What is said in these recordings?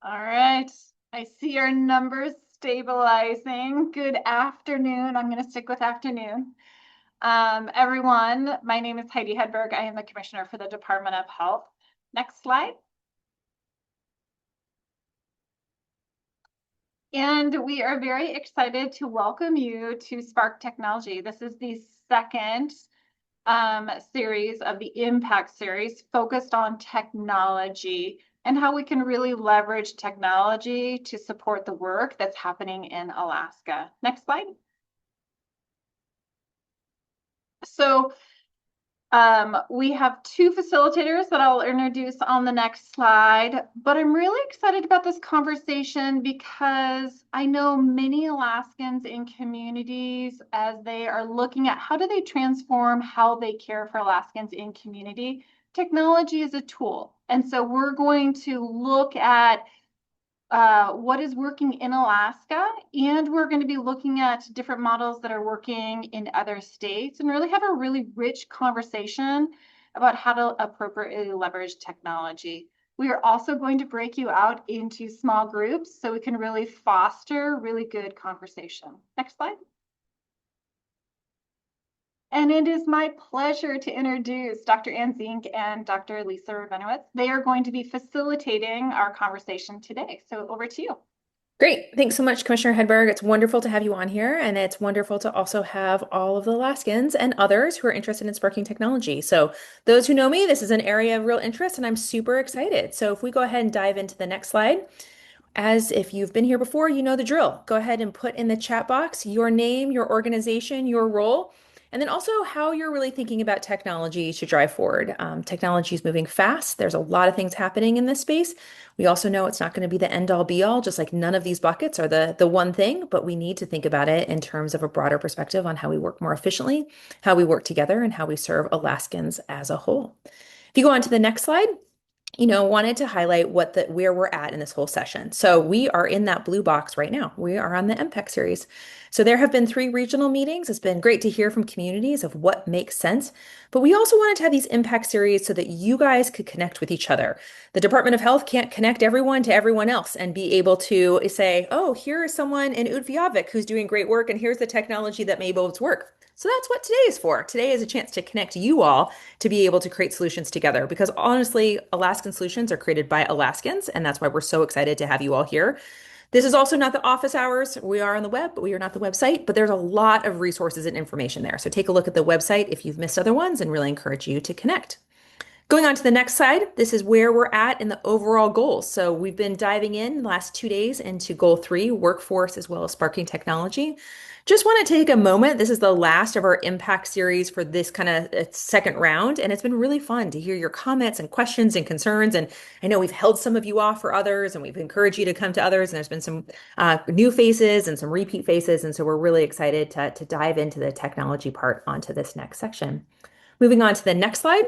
All right. I see our numbers stabilizing. Good afternoon. I'm going to stick with afternoon. Everyone, my name is Heidi Hedberg. I am the Commissioner for the Department of Health. Next slide. And we are very excited to welcome you to Spark Technology. This is the second series of the Impact Series focused on technology and how we can really leverage technology to support the work that's happening in Alaska. Next slide. So we have two facilitators that I'll introduce on the next slide, but I'm really excited about this conversation because I know many Alaskans in communities as they are looking at how do they transform how they care for Alaskans in community. Technology is a tool. And so we're going to look at what is working in Alaska, and we're going to be looking at different models that are working in other states and really have a really rich conversation about how to appropriately leverage technology. We are also going to break you out into small groups so we can really foster really good conversation. Next slide. And it is my pleasure to introduce Dr. Ann Zink and Dr. Lisa Rabinowitz. They are going to be facilitating our conversation today. So over to you. Great. Thanks so much, Commissioner Hedberg. It's wonderful to have you on here, and it's wonderful to also have all of the Alaskans and others who are interested in sparking technology. So, those who know me, this is an area of real interest, and I'm super excited. So, if we go ahead and dive into the next slide, as if you've been here before, you know the drill. Go ahead and put in the chat box your name, your organization, your role, and then also how you're really thinking about technology to drive forward. Technology is moving fast. There's a lot of things happening in this space. We also know it's not going to be the end all be all, just like none of these buckets are the one thing, but we need to think about it in terms of a broader perspective on how we work more efficiently, how we work together, and how we serve Alaskans as a whole. If you go on to the next slide, wanted to highlight where we're at in this whole session. So we are in that blue box right now. We are on the Impact series. So there have been 3 regional meetings. It's been great to hear from communities of what makes sense. But we also wanted to have these Impact series so that you guys could connect with each other. The Department of Health can't connect everyone to everyone else and be able to say, oh, here is someone in Utqiagvik who's doing great work, and here's the technology that may be able to work. So that's what today is for. Today is a chance to connect you all to be able to create solutions together, because honestly, Alaskan solutions are created by Alaskans, and that's why we're so excited to have you all here. This is also not the office hours. We are on the web, but we are not the website, but there's a lot of resources and information there. So take a look at the website if you've missed other ones, and really encourage you to connect. Going on to the next slide, this is where we're at in the overall goals. So we've been diving in the last 2 days into goal 3, workforce as well as sparking technology. Just want to take a moment. This is the last of our impact series for this kind of second round, and it's been really fun to hear your comments and questions and concerns. And I know we've held some of you off for others, and we've encouraged you to come to others. And there's been some new faces and some repeat faces, and so we're really excited to dive into the technology part onto this next section. Moving on to the next slide,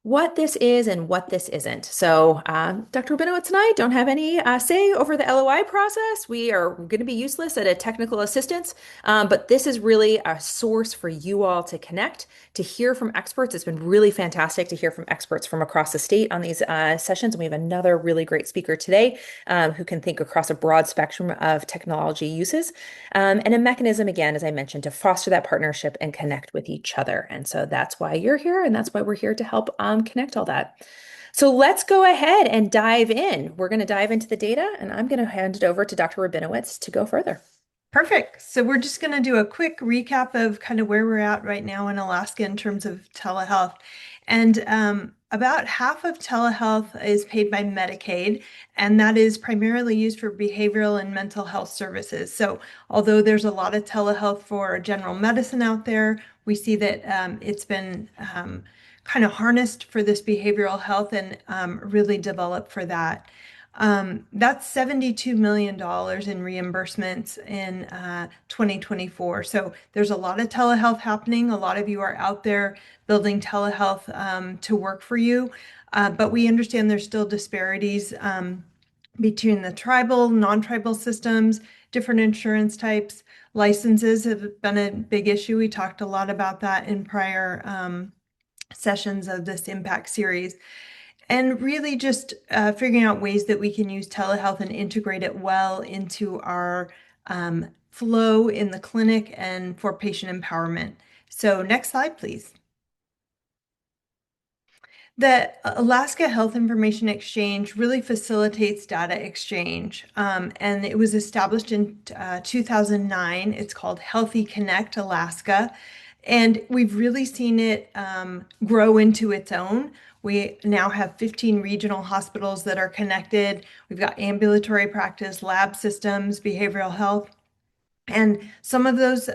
what this is and what this isn't. So Dr. Rabinowitz and I don't have any say over the LOI process. We are going to be useless at a technical assistance, but this is really a source for you all to connect, to hear from experts. It's been really fantastic to hear from experts from across the state on these sessions. And we have another really great speaker today who can think across a broad spectrum of technology uses, and a mechanism, again, as I mentioned, to foster that partnership and connect with each other. And so that's why you're here, and that's why we're here to help connect all that. So let's go ahead and dive in. We're going to dive into the data, and I'm going to hand it over to Dr. Rabinowitz to go further. Perfect. So we're just going to do a quick recap of kind of where we're at right now in Alaska in terms of telehealth. And about half of telehealth is paid by Medicaid, and that is primarily used for behavioral and mental health services. So although there's a lot of telehealth for general medicine out there, we see that it's been kind of harnessed for this behavioral health and really developed for that. That's $72 million in reimbursements in 2024. So there's a lot of telehealth happening. A lot of you are out there building telehealth to work for you. But we understand there's still disparities between the tribal, non-tribal systems, different insurance types. Licenses have been a big issue. We talked a lot about that in prior sessions of this Impact series. and really just figuring out ways that we can use telehealth and integrate it well into our flow in the clinic and for patient empowerment. So next slide, please. The Alaska Health Information Exchange really facilitates data exchange, and it was established in 2009. It's called Healthy Connect Alaska, and we've really seen it grow into its own. We now have 15 regional hospitals that are connected. We've got ambulatory practice, lab systems, behavioral health, and some of those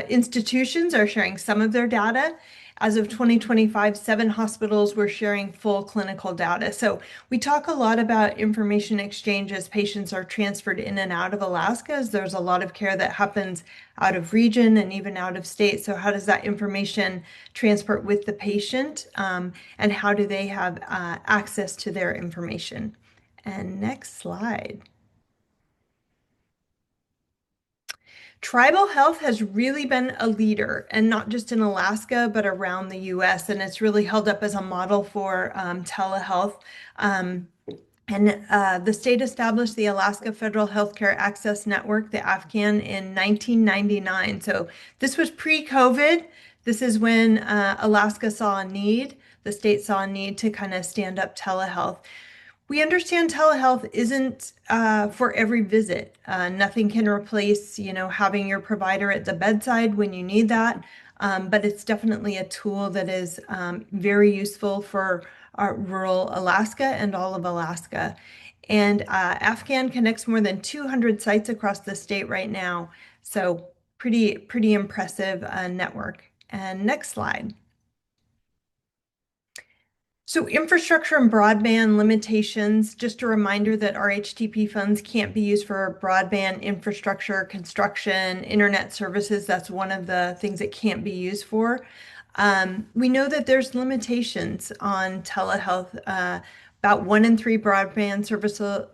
institutions are sharing some of their data. As of 2025, 7 hospitals were sharing full clinical data. So we talk a lot about information exchange as patients are transferred in and out of Alaska, as there's a lot of care that happens out of region and even out of state. So how does that information transport with the patient, and how do they have access to their information? And next slide. Tribal health has really been a leader, and not just in Alaska, but around the US. And it's really held up as a model for telehealth. The state established the Alaska Federal Healthcare Access Network, the AFCAN, in 1999. So this was pre-COVID. This is when Alaska saw a need, the state saw a need to kind of stand up telehealth. We understand telehealth isn't for every visit. Nothing can replace, having your provider at the bedside when you need that. But it's definitely a tool that is very useful for rural Alaska and all of Alaska. And Afghan connects more than 200 sites across the state right now. So pretty impressive network. And next slide. So infrastructure and broadband limitations, just a reminder that RHTP funds can't be used for broadband infrastructure, construction, internet services. That's one of the things it can't be used for. We know that there's limitations on telehealth. About 1 in 3 broadband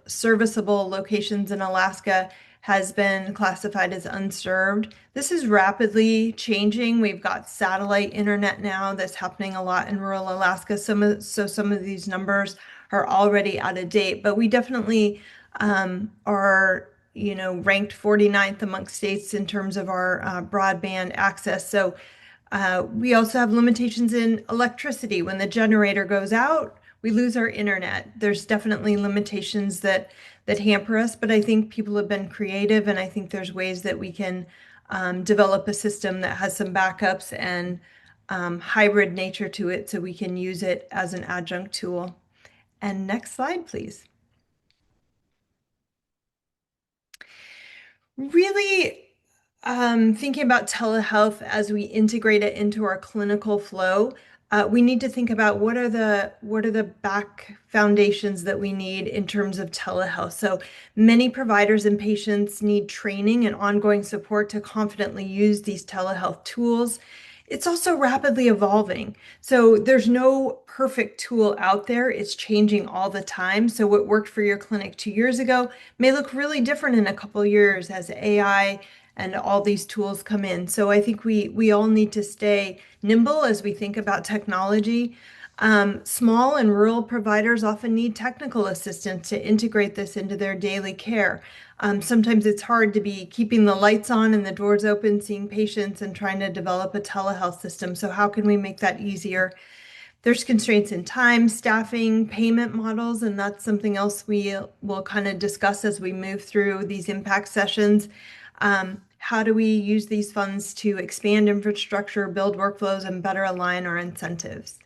serviceable locations in Alaska has been classified as unserved. This is rapidly changing. We've got satellite internet now that's happening a lot in rural Alaska. Some of these numbers are already out of date, but we definitely are, ranked 49th amongst states in terms of our broadband access. So we also have limitations in electricity. When the generator goes out, we lose our internet. There's definitely limitations that hamper us, but I think people have been creative, and I think there's ways that we can develop a system that has some backups and hybrid nature to it so we can use it as an adjunct tool. And next slide, please. Really thinking about telehealth as we integrate it into our clinical flow, we need to think about what are the back foundations that we need in terms of telehealth. So many providers and patients need training and ongoing support to confidently use these telehealth tools. It's also rapidly evolving. So there's no perfect tool out there. It's changing all the time. So what worked for your clinic 2 years ago may look really different in a couple of years as AI and all these tools come in. So I think we all need to stay nimble as we think about technology. Small and rural providers often need technical assistance to integrate this into their daily care. Sometimes it's hard to be keeping the lights on and the doors open, seeing patients and trying to develop a telehealth system. So how can we make that easier? There's constraints in time, staffing, payment models, and that's something else we will kind of discuss as we move through these impact sessions. How do we use these funds to expand infrastructure, build workflows, and better align our incentives?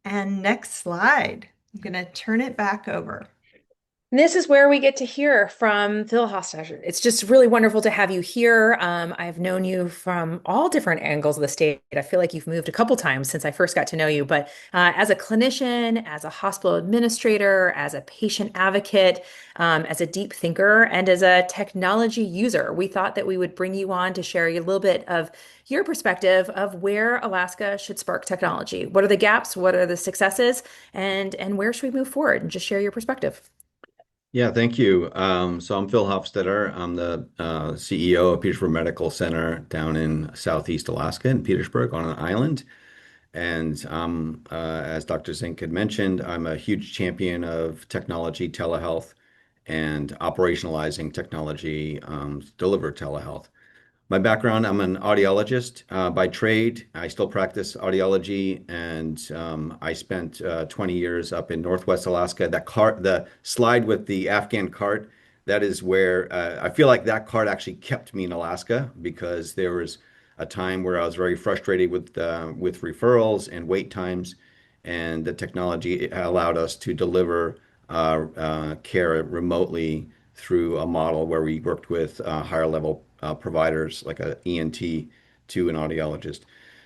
And next slide, I'm going to turn it back over. This is where we get to hear from Phil Hofstetter. It's just really wonderful to have you here. I've known you from all different angles of the state. I feel like you've moved a couple times since I first got to know you, but as a clinician, as a hospital administrator, as a patient advocate, as a deep thinker, and as a technology user, we thought that we would bring you on to share a little bit of your perspective of where Alaska should spark technology. What are the gaps? What are the successes? And where should we move forward? And just share your perspective. Yeah, thank you. So I'm Phil Hofstetter. I'm the CEO of Petersburg Medical Center down in Southeast Alaska in Petersburg on an island. And as Dr. Zink had mentioned, I'm a huge champion of technology, telehealth, and operationalizing technology to deliver telehealth. My background, I'm an audiologist by trade. I still practice audiology, and I spent 20 years up in Northwest Alaska. That cart, the slide with the Afghan cart, that is where I feel like that cart actually kept me in Alaska because there was a time where I was very frustrated with referrals and wait times, and the technology allowed us to deliver care remotely through a model where we worked with higher level providers like a ENT to an audiologist.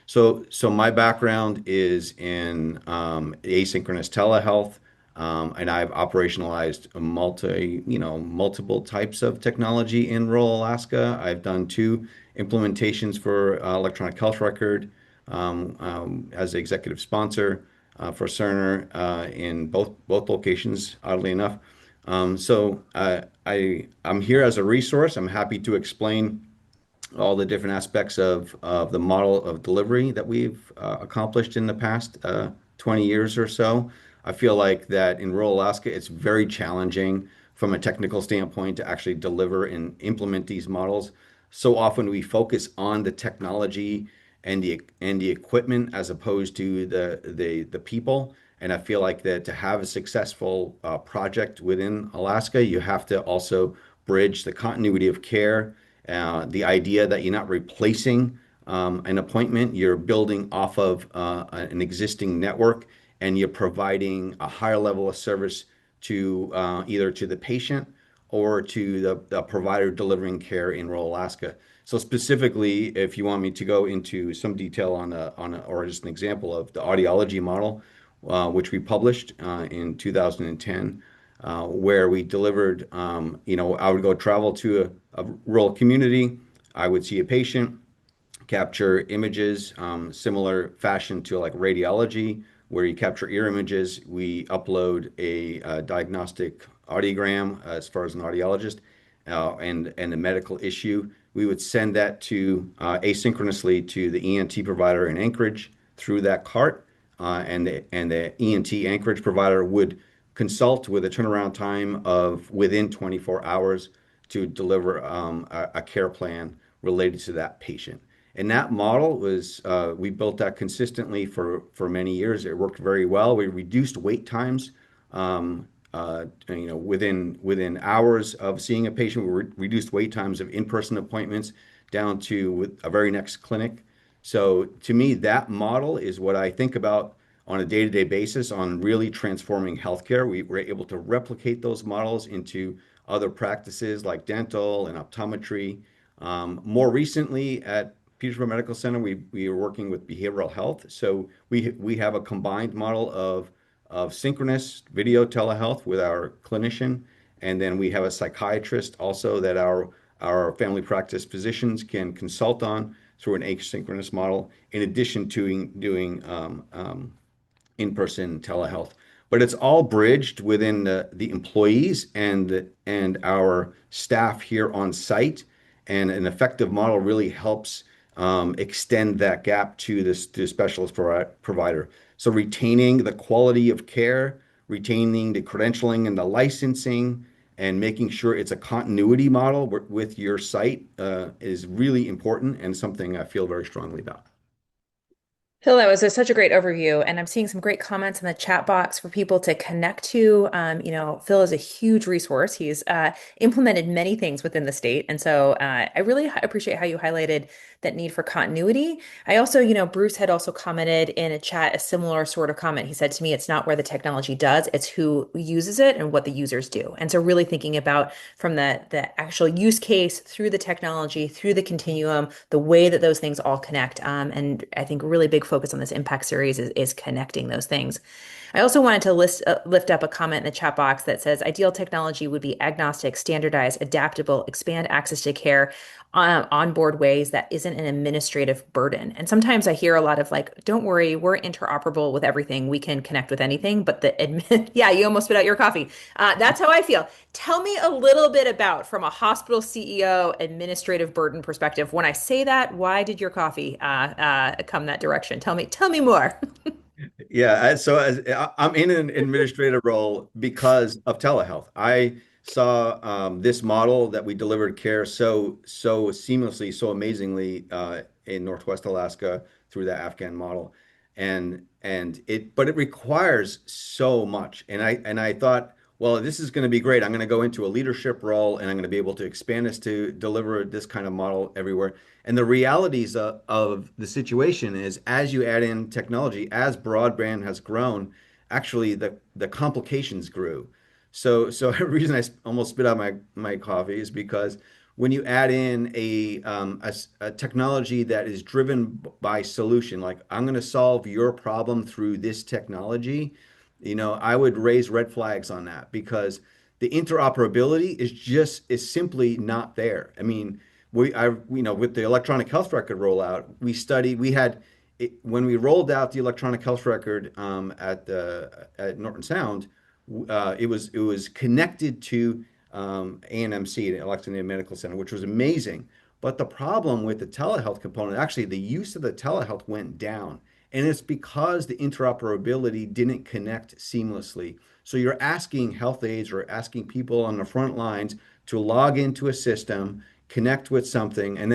So my background is in asynchronous telehealth, and I've operationalized multiple types of technology in rural Alaska. I've done two implementations for electronic health record as the executive sponsor for Cerner in both locations, oddly enough. I'm here as a resource. I'm happy to explain all the different aspects of the model of delivery that we've accomplished in the past 20 years or so. I feel like that in rural Alaska, it's very challenging from a technical standpoint to actually deliver and implement these models. So often we focus on the technology and the equipment as opposed to the people. And I feel like that to have a successful project within Alaska, you have to also bridge the continuity of care, the idea that you're not replacing an appointment, you're building off of an existing network, and you're providing a higher level of service to either to the patient or to the provider delivering care in rural Alaska. So specifically, if you want me to go into some detail or just an example of the audiology model, which we published in 2010, where we delivered, I would go travel to a rural community. I would see a patient, capture images, similar fashion to like radiology, where you capture ear images. We upload a diagnostic audiogram as far as an audiologist and a medical issue. We would send that to asynchronously to the ENT provider in Anchorage through that cart, and the ENT Anchorage provider would consult with a turnaround time of within 24 hours to deliver a care plan related to that patient. And that model was, we built that consistently for many years. It worked very well. We reduced wait times, within hours of seeing a patient. We reduced wait times of in-person appointments down to a very next clinic. So to me, that model is what I think about on a day-to-day basis on really transforming healthcare. We were able to replicate those models into other practices like dental and optometry. More recently at Petersburg Medical Center, we are working with behavioral health. So we have a combined model of synchronous video telehealth with our clinician, and then we have a psychiatrist also that our family practice physicians can consult on through an asynchronous model, in addition to doing in-person telehealth. But it's all bridged within the employees and our staff here on site, and an effective model really helps extend that gap to the specialist provider. So retaining the quality of care, retaining the credentialing and the licensing, and making sure it's a continuity model with your site is really important and something I feel very strongly about. Phil, that was such a great overview, and I'm seeing some great comments in the chat box for people to connect to. Phil is a huge resource. He's implemented many things within the state, and so I really appreciate how you highlighted that need for continuity. I also, Bruce had also commented in a chat a similar sort of comment. He said to me, it's not where the technology does, it's who uses it and what the users do. And so really thinking about from the actual use case through the technology, through the continuum, the way that those things all connect. And I think really big focus on this Impact Series is connecting those things. I also wanted to lift up a comment in the chat box that says ideal technology would be agnostic, standardized, adaptable, expand access to care onboard ways that isn't an administrative burden. And sometimes I hear a lot of like, don't worry, we're interoperable with everything. We can connect with anything. But yeah, you almost spit out your coffee. That's how I feel. Tell me a little bit about, from a hospital CEO administrative burden perspective. When I say that, why did your coffee come that direction? Tell me more. Yeah, I'm in an administrative role because of telehealth. I saw this model that we delivered care so seamlessly, so amazingly in Northwest Alaska through the Afghan model, but it requires so much. And I thought, well, this is going to be great. I'm going to go into a leadership role, and I'm going to be able to expand this to deliver this kind of model everywhere. And the realities of the situation is, as you add in technology, as broadband has grown, actually the complications grew. So the reason almost spit out my coffee is because when you add in a technology that is driven by solution, like I'm going to solve your problem through this technology, I would raise red flags on that because the interoperability is simply not there. I mean, with the electronic health record rollout, when we rolled out the electronic health record at Norton Sound, it was connected to ANMC, the Electronic Medical Center, which was amazing. But the problem with the telehealth component, actually, the use of the telehealth went down. And it's because the interoperability didn't connect seamlessly. So you're asking health aides or asking people on the front lines to log into a system, connect with something, and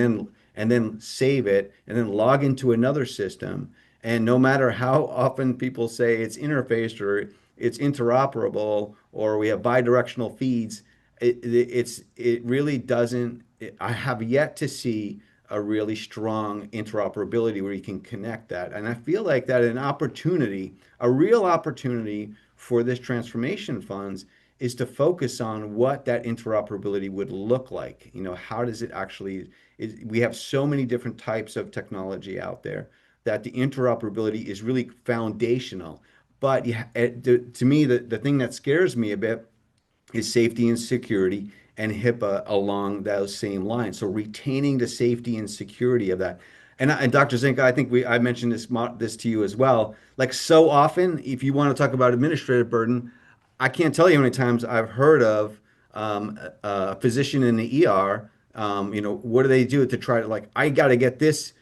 then save it, and then log into another system. And no matter how often people say it's interfaced or it's interoperable or we have bidirectional feeds, it really doesn't. I have yet to see a really strong interoperability where you can connect that. And I feel like that an opportunity, a real opportunity for this transformation funds is to focus on what that interoperability would look like. How does it actually, we have so many different types of technology out there that the interoperability is really foundational. But to me, the thing that scares me a bit is safety and security and HIPAA along those same lines. So retaining the safety and security of that. And Dr. Zink, I think I mentioned this to you as well. Like so often, if you want to talk about administrative burden, I can't tell you how many times I've heard of a physician in the ER. What do they do to try to, like, I got to get this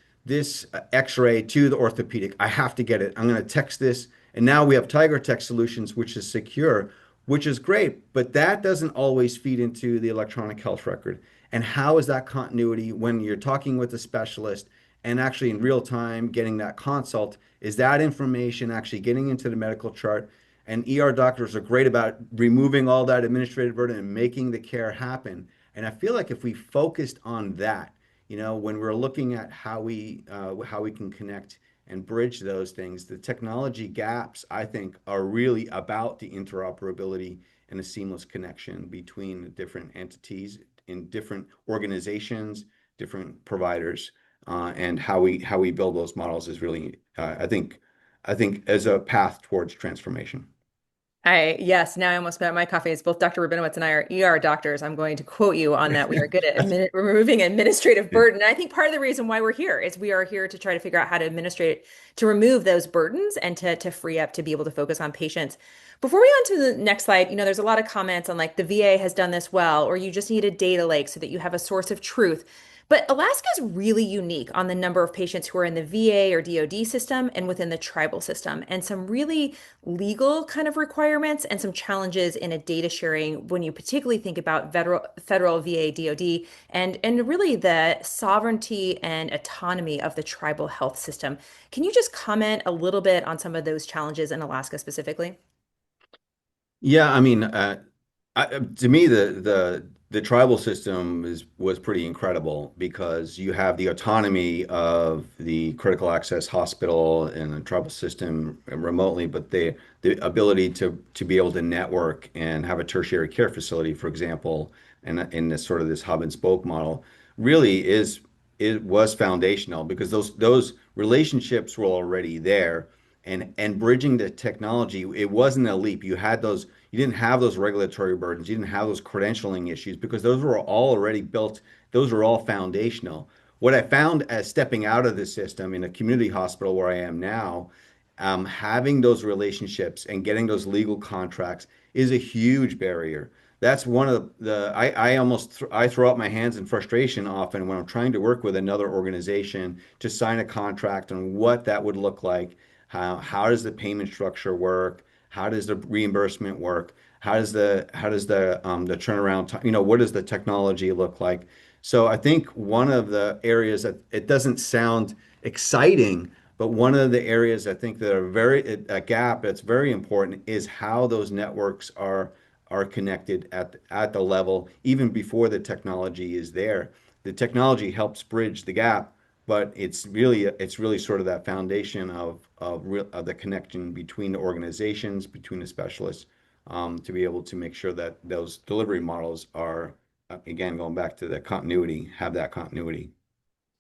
X-ray to the orthopedic. I have to get it. I'm going to text this, and now we have Tiger Text Solutions, which is secure, which is great, but that doesn't always feed into the electronic health record. And how is that continuity when you're talking with a specialist and actually in real time getting that consult? Is that information actually getting into the medical chart? And ER doctors are great about removing all that administrative burden and making the care happen. And I feel like if we focused on that, when we're looking at how we can connect and bridge those things, the technology gaps, I think, are really about the interoperability and the seamless connection between the different entities in different organizations, different providers, and how we build those models is really, I think, as a path towards transformation. Yes, now I almost spit out my coffee. As both Dr. Rabinowitz and I are ER doctors, I'm going to quote you on that. We are good at removing administrative burden. And I think part of the reason why we're here is we are here to try to figure out how to administrate, to remove those burdens and to free up to be able to focus on patients. Before we go on to the next slide, there's a lot of comments on like the VA has done this well, or you just need a data lake so that you have a source of truth. But Alaska is really unique on the number of patients who are in the VA or DoD system and within the tribal system, and some really legal kind of requirements and some challenges in a data sharing when you particularly think about federal VA, DoD, and really the sovereignty and autonomy of the tribal health system. Can you just comment a little bit on some of those challenges in Alaska specifically? Yeah, I mean, to me, the tribal system was pretty incredible because you have the autonomy of the critical access hospital and the tribal system remotely, but the ability to be able to network and have a tertiary care facility, for example, and in this sort of this hub and spoke model, really it was foundational because those relationships were already there. and bridging the technology. It wasn't a leap. You didn't have those regulatory burdens, you didn't have those credentialing issues because those were all already built, those were all foundational. What I found as stepping out of the system in a community hospital where I am now, having those relationships and getting those legal contracts is a huge barrier. That's one of I throw up my hands in frustration often when I'm trying to work with another organization to sign a contract on what that would look like. How does the payment structure work? How does the reimbursement work? How does the turnaround time, what does the technology look like? So I think one of the areas that it doesn't sound exciting, but one of the areas I think that are a gap that's very important is how those networks are connected at the level even before the technology is there. The technology helps bridge the gap, but it's really sort of that foundation of the connection between the organizations, between the specialists, to be able to make sure that those delivery models are, again, going back to the continuity, have that continuity.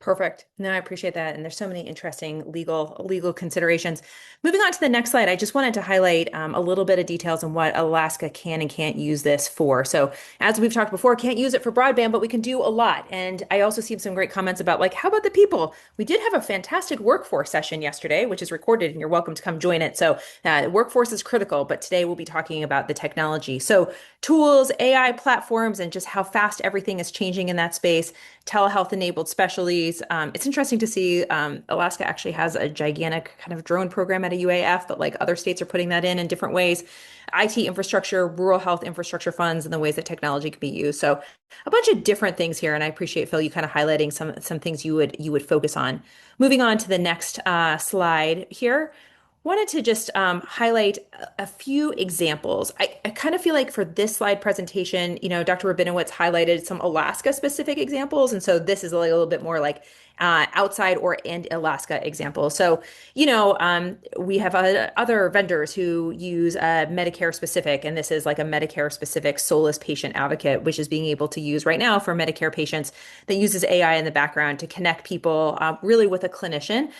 Perfect. No, I appreciate that. And there's so many interesting legal considerations. Moving on to the next slide, I just wanted to highlight a little bit of details on what Alaska can and can't use this for. So as we've talked before, can't use it for broadband, but we can do a lot. And I also see some great comments about like, how about the people? We did have a fantastic workforce session yesterday, which is recorded, and you're welcome to come join it. So workforce is critical, but today we'll be talking about the technology. So tools, AI platforms, and just how fast everything is changing in that space. Telehealth enabled specialties. It's interesting to see Alaska actually has a gigantic kind of drone program at a UAF, but like other states are putting that in different ways. IT infrastructure, rural health infrastructure funds, and the ways that technology can be used. So a bunch of different things here, and I appreciate Phil you kind of highlighting some things you would focus on. Moving on to the next slide here. Wanted to just highlight a few examples. I kind of feel like for this slide presentation, Dr. Rabinowitz highlighted some Alaska specific examples. And so this is a little bit more like outside or and Alaska examples. So, we have other vendors who use Medicare specific, and this is like a Medicare specific soulless patient advocate, which is being able to use right now for Medicare patients that uses AI in the background to connect people really with a clinician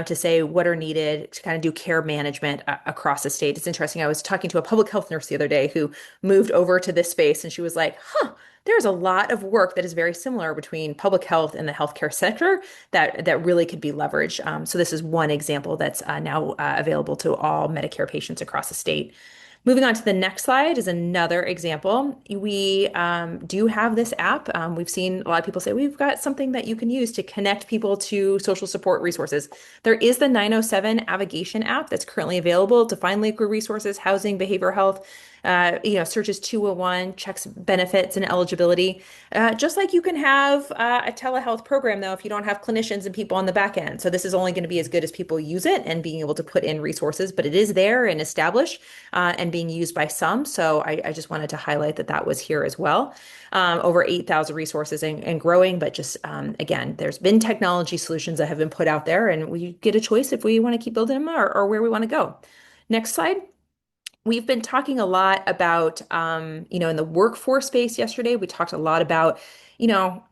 to say what are needed to kind of do care management across the state. It's interesting. I was talking to a public health nurse the other day who moved over to this space, and she was like, there's a lot of work that is very similar between public health and the healthcare sector that really could be leveraged. So this is one example that's now available to all Medicare patients across the state. Moving on to the next slide is another example. We do have this app. We've seen a lot of people say we've got something that you can use to connect people to social support resources. There is the 907 navigation app that's currently available to find legal resources, housing, behavioral health. Searches 201, checks benefits and eligibility. Just like you can have a telehealth program, though, if you don't have clinicians and people on the back end. So this is only going to be as good as people use it and being able to put in resources, but it is there and established and being used by some. So I just wanted to highlight that was here as well. Over 8,000 resources and growing, but just again, there's been technology solutions that have been put out there, and we get a choice if we want to keep building them or where we want to go. Next slide. We've been talking a lot about, in the workforce space yesterday, we talked a lot about,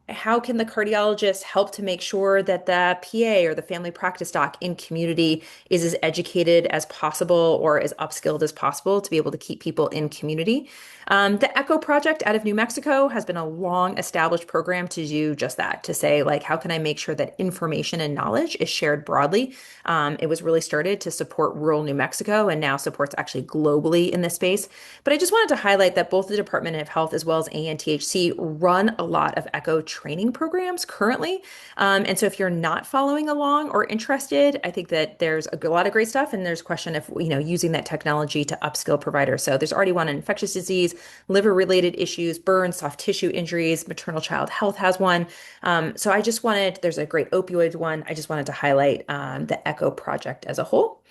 how can the cardiologist help to make sure that the PA or the family practice doc in community is as educated as possible or as upskilled as possible to be able to keep people in community. The ECHO project out of New Mexico has been a long established program to do just that, to say, like, how can I make sure that information and knowledge is shared broadly? It was really started to support rural New Mexico and now supports actually globally in this space. But I just wanted to highlight that both the Department of Health as well as ANTHC run a lot of ECHO training programs currently. And so if you're not following along or interested, I think that there's a lot of great stuff. And there's a question of, using that technology to upskill providers. So there's already one on infectious disease, liver-related issues, burns, soft tissue injuries, maternal child health has one. So there's a great opioid one. I just wanted to highlight the ECHO project as a whole.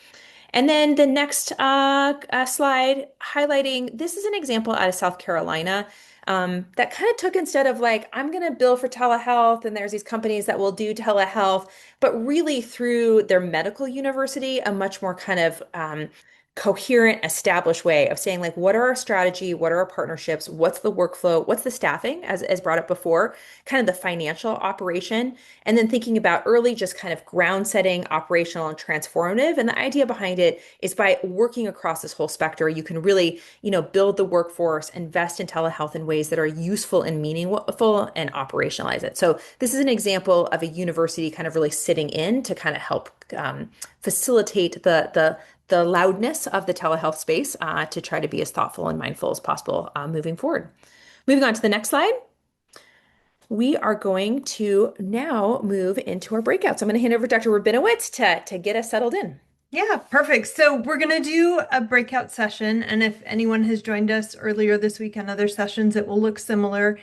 And then the next slide highlighting, this is an example out of South Carolina that kind of took, instead of like, I'm going to bill for telehealth and there's these companies that will do telehealth, but really through their medical university, a much more kind of coherent, established way of saying like, what are our strategy? What are our partnerships? What's the workflow? What's the staffing, as brought up before, kind of the financial operation, and then thinking about early, just kind of ground setting, operational and transformative. And the idea behind it is by working across this whole spectrum, you can really, build the workforce, invest in telehealth in ways that are useful and meaningful and operationalize it. So this is an example of a university kind of really sitting in to kind of help facilitate the loudness of the telehealth space to try to be as thoughtful and mindful as possible moving forward. Moving on to the next slide. We are going to now move into our breakout. So I'm going to hand over to Dr. Rabinowitz to get us settled in. Yeah, perfect. So we're going to do a breakout session. And if anyone has joined us earlier this week on other sessions, it will look similar.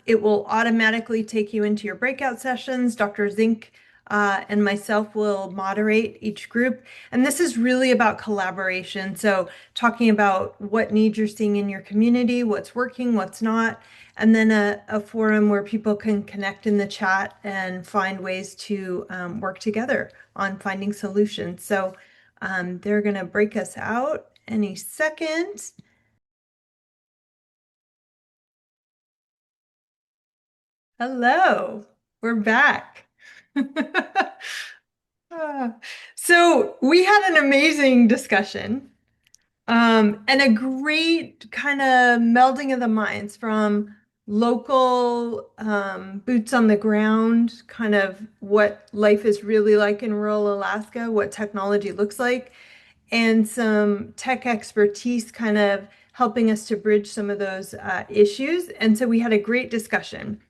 It will automatically take you into your breakout sessions. Dr. Zink and myself will moderate each group. And this is really about collaboration. So talking about what needs you're seeing in your community, what's working, what's not, and then a forum where people can connect in the chat and find ways to work together on finding solutions. So they're going to break us out any second. Hello, we're back. So we had an amazing discussion and a great kind of melding of the minds from local boots on the ground, kind of what life is really like in rural Alaska, what technology looks like, and some tech expertise kind of helping us to bridge some of those issues. And so we had a great discussion.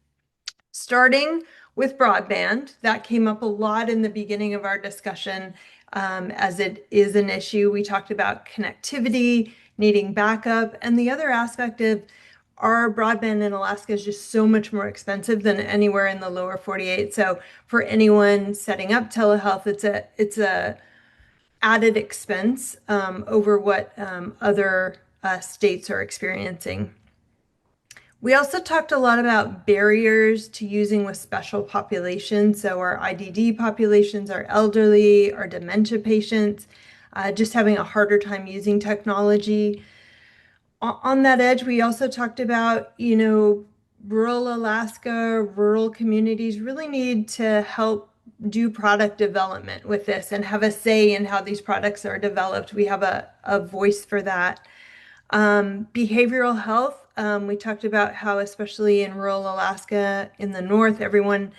Starting with broadband, that came up a lot in the beginning of our discussion as it is an issue. We talked about connectivity, needing backup, and the other aspect of our broadband in Alaska is just so much more expensive than anywhere in the lower 48. So for anyone setting up telehealth, it's a added expense over what other states are experiencing. We also talked a lot about barriers to using with special populations. So our IDD populations, our elderly, our dementia patients, just having a harder time using technology. On that edge, we also talked about, rural Alaska, rural communities really need to help do product development with this and have a say in how these products are developed. We have a voice for that. Behavioral health, we talked about how, especially in rural Alaska in the north, everyone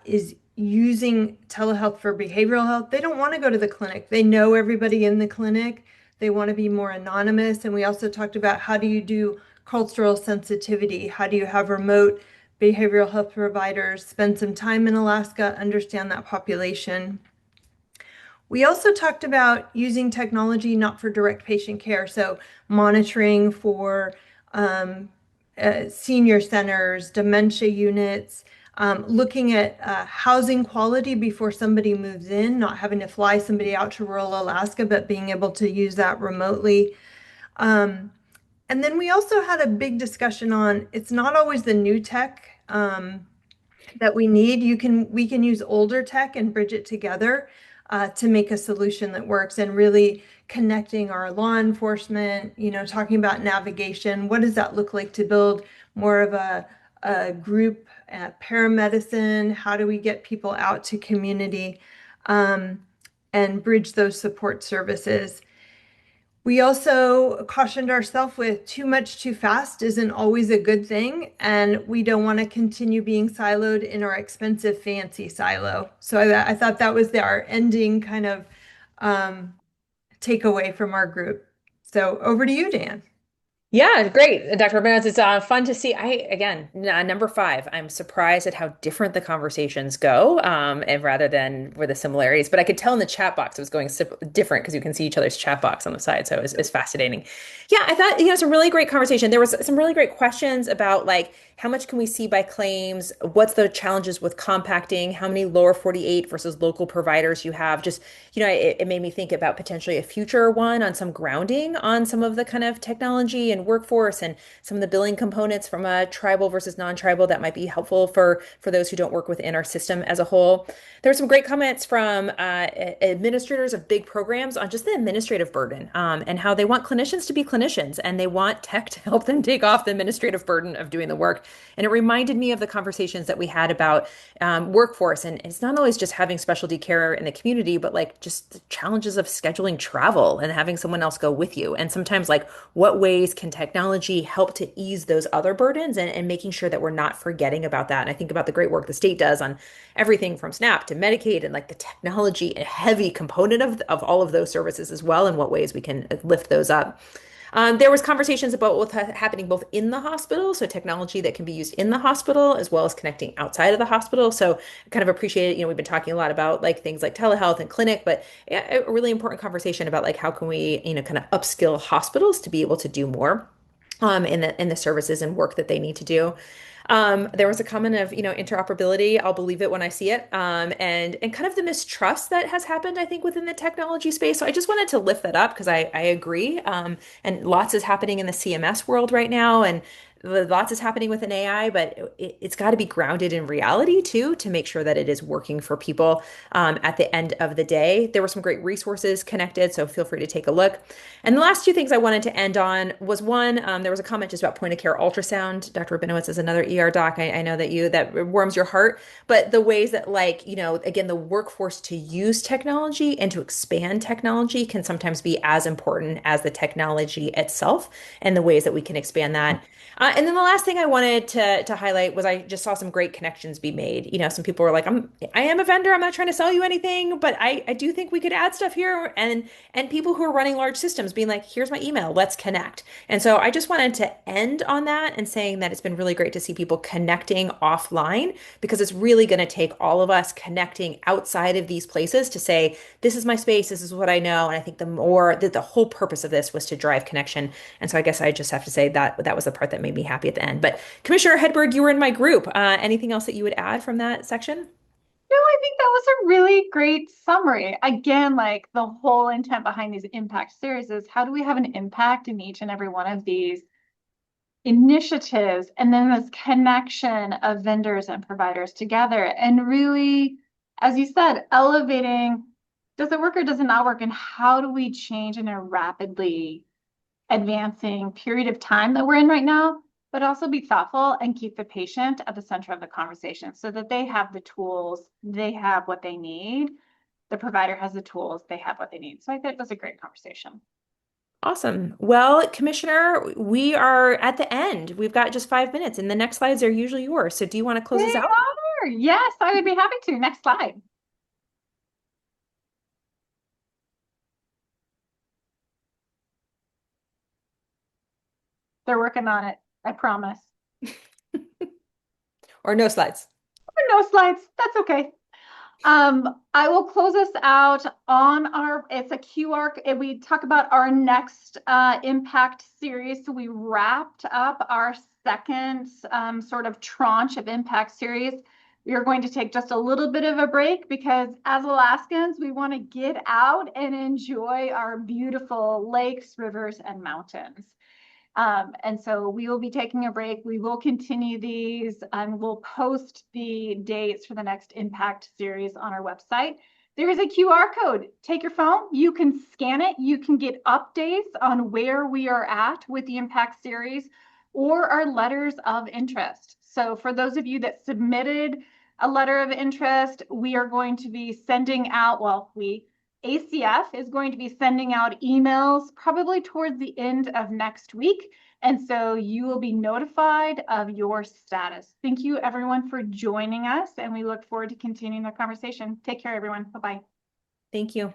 is using telehealth for behavioral health. They don't want to go to the clinic. They know everybody in the clinic. They want to be more anonymous. And we also talked about how do you do cultural sensitivity? How do you have remote behavioral health providers spend some time in Alaska, understand that population? We also talked about using technology not for direct patient care, so monitoring for senior centers, dementia units, looking at housing quality before somebody moves in, not having to fly somebody out to rural Alaska, but being able to use that remotely. And then we also had a big discussion on it's not always the new tech that we need. We can use older tech and bridge it together to make a solution that works, and really connecting our law enforcement, talking about navigation. What does that look like to build more of a group paramedicine? How do we get people out to community and bridge those support services? We also cautioned ourselves with too much too fast isn't always a good thing, and we don't want to continue being siloed in our expensive fancy silo. So I thought that was our ending kind of takeaway from our group. So over to you, Dan. Yeah, great. Dr. Rabinowitz, it's fun to see. Number 5, I'm surprised at how different the conversations go, and rather than where the similarities. But I could tell in the chat box it was going different because you can see each other's chat box on the side. So it's fascinating. Yeah, I thought, it's a really great conversation. There was some really great questions about like, how much can we see by claims? What's the challenges with compacting? How many lower 48 versus local providers you have? Just, it made me think about potentially a future one on some grounding on some of the kind of technology and workforce and some of the billing components from a tribal versus non-tribal that might be helpful for those who don't work within our system as a whole. There were some great comments from administrators of big programs on just the administrative burden and how they want clinicians to be clinicians and they want tech to help them take off the administrative burden of doing the work. And it reminded me of the conversations that we had about workforce. And it's not always just having specialty care in the community, but like just the challenges of scheduling travel and having someone else go with you. And sometimes, like, what ways can technology help to ease those other burdens and making sure that we're not forgetting about that? And I think about the great work the state does on everything from SNAP to Medicaid and like the technology, a heavy component of all of those services as well, and what ways we can lift those up. There was conversations about what's happening both in the hospital, so technology that can be used in the hospital as well as connecting outside of the hospital. So I kind of appreciate it. You know, we've been talking a lot about like things like telehealth and clinic, but a really important conversation about like how can we, you know, kind of upskill hospitals to be able to do more in the services and work that they need to do. There was a comment of, you know, interoperability. I'll believe it when I see it. And kind of the mistrust that has happened, I think, within the technology space. So I just wanted to lift that up because I agree. And lots is happening in the CMS world right now, and lots is happening with an AI, but it's got to be grounded in reality too, to make sure that it is working for people at the end of the day. There were some great resources connected, so feel free to take a look. And the last two things I wanted to end on was one, there was a comment just about point of care ultrasound. Dr. Rabinowitz is another ER doc. I know that warms your heart, but the ways that, like, you know, again, the workforce to use technology and to expand technology can sometimes be as important as the technology itself and the ways that we can expand that. And then the last thing I wanted to highlight was I just saw some great connections be made. You know, some people were like, I am a vendor. I'm not trying to sell you anything, but I do think we could add stuff here. And people who are running large systems being like, here's my email, let's connect. And so I just wanted to end on that and saying that it's been really great to see people connecting offline, because it's really going to take all of us connecting outside of these places to say, this is my space, this is what I know. And I think the whole purpose of this was to drive connection. And so I guess I just have to say that was the part that made me happy at the end. But Commissioner Hedberg, you were in my group. Anything else that you would add from that section? No, I think that was a really great summary. Again, like the whole intent behind these impact series is how do we have an impact in each and every one of these initiatives, and then this connection of vendors and providers together, and really, as you said, elevating, does it work or does it not work, and how do we change in a rapidly advancing period of time that we're in right now, but also be thoughtful and keep the patient at the center of the conversation so that they have the tools, they have what they need. The provider has the tools, they have what they need. So I think it was a great conversation. Awesome. Well, Commissioner, we are at the end. We've got just 5 minutes, and the next slides are usually yours. So do you want to close us They out? are. Yes, I would be happy to. Next slide. They're working on it. I promise. Or no slides? No slides. That's okay. I will close us out on it's a QR, and we talk about our next impact series. So we wrapped up our second sort of tranche of impact series. We are going to take just a little bit of a break because as Alaskans, we want to get out and enjoy our beautiful lakes, rivers, and mountains. And so we will be taking a break. We will continue these and we'll post the dates for the next impact series on our website. There is a QR code. Take your phone. You can scan it. You can get updates on where we are at with the impact series or our letters of interest. So for those of you that submitted a letter of interest, we are going to be sending out, ACF is going to be sending out emails probably towards the end of next week. And so you will be notified of your status. Thank you everyone for joining us, and we look forward to continuing the conversation. Take care, everyone. Bye-bye. Thank you.